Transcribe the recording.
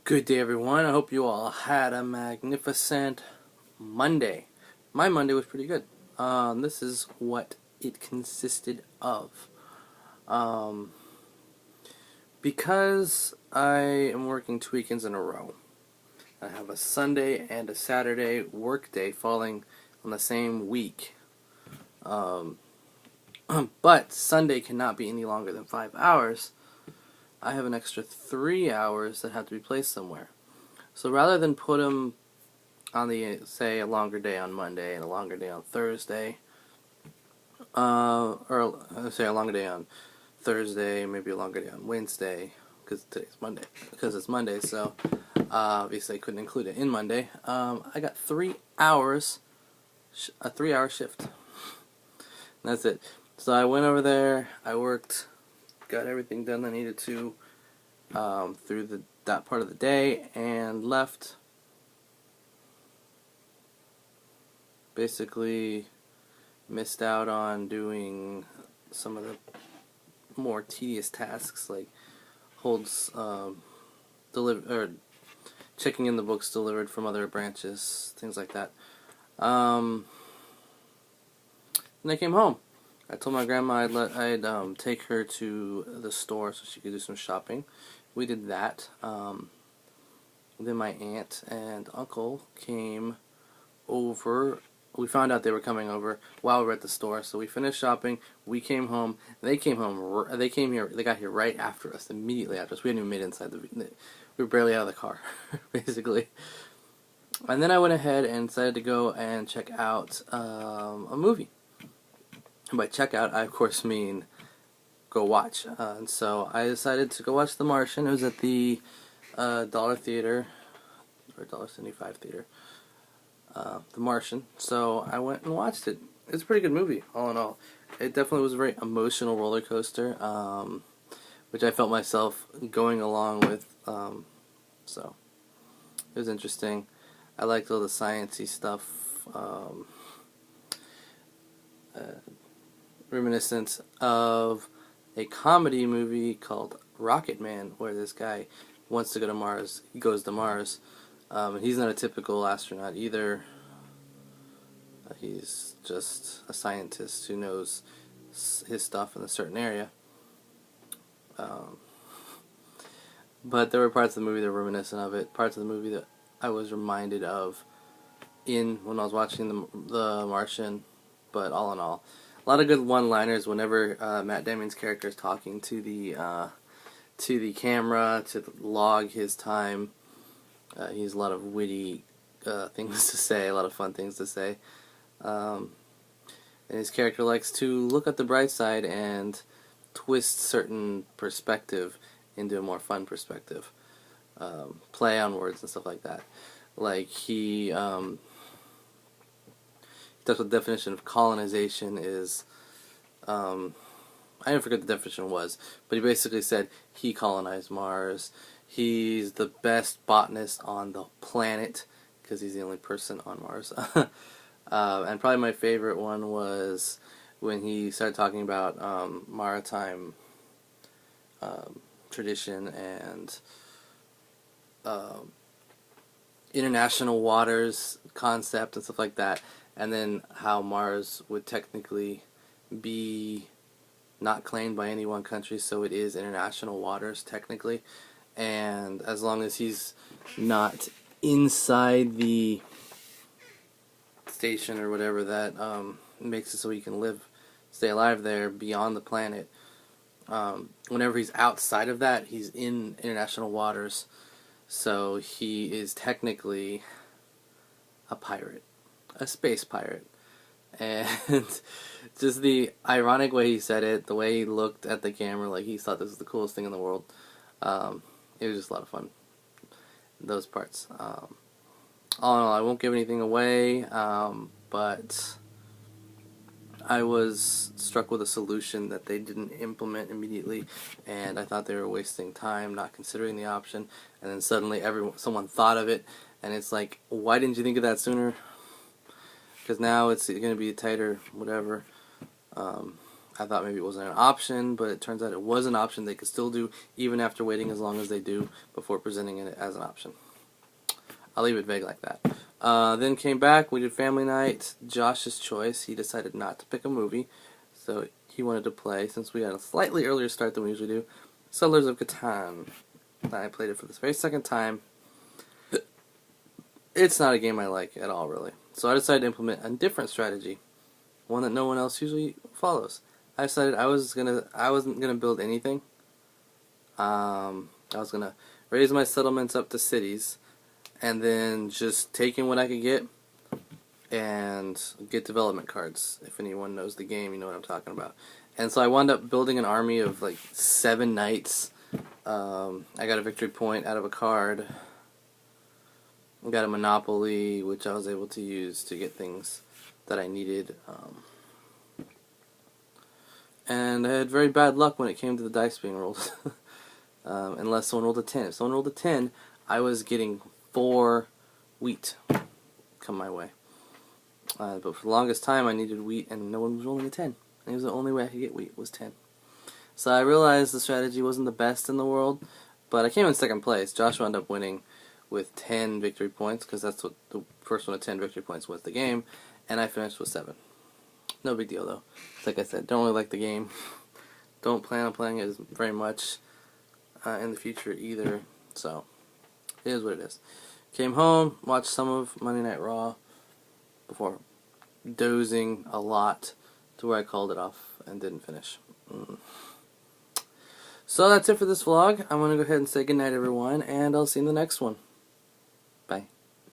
Good day, everyone. I hope you all had a magnificent Monday. My Monday was pretty good. This is what it consisted of. Um, because I am working 2 weekends in a row, I have a Sunday and a Saturday work day falling on the same week. But Sunday cannot be any longer than 5 hours. I have an extra 3 hours that have to be placed somewhere. So rather than put them on say, a longer day on Monday and a longer day on Thursday, or say a longer day on Thursday, maybe a longer day on Wednesday, because today's Monday, because it's Monday, so obviously I couldn't include it in Monday. I got 3 hours, a 3-hour shift. That's it. So I went over there, I worked, got everything done I needed to through that part of the day, and left. Basically missed out on doing some of the more tedious tasks, like checking in the books delivered from other branches, things like that. Then I came home. I told my grandma I'd take her to the store so she could do some shopping. We did that. Then my aunt and uncle came over. We found out they were coming over while we were at the store, so we finished shopping. We came home. They came home. They came here. They got here right after us, immediately after us. We hadn't even made it inside we were barely out of the car, basically. And then I went ahead and decided to go and check out a movie. And by check out, I of course mean go watch. And so I decided to go watch The Martian. It was at the Dollar Theater, or $1.75 theater. The Martian. So I went and watched it. It's a pretty good movie, all in all. It definitely was a very emotional roller coaster, which I felt myself going along with. So it was interesting. I liked all the sciencey stuff. Reminiscent of a comedy movie called Rocket Man, where this guy wants to go to Mars. He goes to Mars. And he's not a typical astronaut either. He's just a scientist who knows his stuff in a certain area. But there were parts of the movie that were reminiscent of it. Parts of the movie that I was reminded of when I was watching the Martian. But all in all, a lot of good one-liners whenever Matt Damon's character is talking to the camera to log his time. He has a lot of witty things to say, a lot of fun things to say. And his character likes to look at the bright side and twist certain perspective into a more fun perspective. Play on words and stuff like that. Like he talks about the definition of colonization is, I didn't forget the definition was, but he basically said he colonized Mars. He's the best botanist on the planet because he's the only person on Mars. And probably my favorite one was when he started talking about maritime tradition and international waters concept and stuff like that, and then how Mars would technically be not claimed by any one country, so it is international waters technically. And as long as he's not inside the station or whatever that makes it so he can stay alive there beyond the planet, whenever he's outside of that, he's in international waters. So he is technically a pirate, a space pirate. And just the ironic way he said it, the way he looked at the camera, like he thought this was the coolest thing in the world. It was just a lot of fun, those parts. All in all, I won't give anything away, but I was struck with a solution that they didn't implement immediately, and I thought they were wasting time not considering the option, and then suddenly someone thought of it, and it's like, why didn't you think of that sooner? Because now it's going to be tighter, whatever. I thought maybe it wasn't an option, but it turns out it was an option they could still do even after waiting as long as they do before presenting it as an option. I'll leave it vague like that. Then came back, we did family night. Josh's choice, he decided not to pick a movie, so he wanted to play, since we had a slightly earlier start than we usually do, Settlers of Catan. I played it for this very second time. It's not a game I like at all, really. So I decided to implement a different strategy, one that no one else usually follows. I decided I wasn't gonna build anything. I was gonna raise my settlements up to cities, and then just take in what I could get, and get development cards. If anyone knows the game, you know what I'm talking about. And so I wound up building an army of like 7 knights. I got a victory point out of a card. I got a monopoly, which I was able to use to get things that I needed. And I had very bad luck when it came to the dice being rolled. Unless someone rolled a 10. If someone rolled a 10, I was getting 4 wheat come my way. But for the longest time I needed wheat and no one was rolling a 10. And it was the only way I could get wheat was 10. So I realized the strategy wasn't the best in the world, but I came in second place. Josh wound up winning with 10 victory points, because that's what the first one with 10 victory points was the game, and I finished with 7. No big deal though. Like I said, don't really like the game. Don't plan on playing it very much in the future either, so it is what it is. Came home, watched some of Monday Night Raw before dozing a lot to where I called it off and didn't finish. So that's it for this vlog. I'm going to go ahead and say goodnight, everyone, and I'll see you in the next one.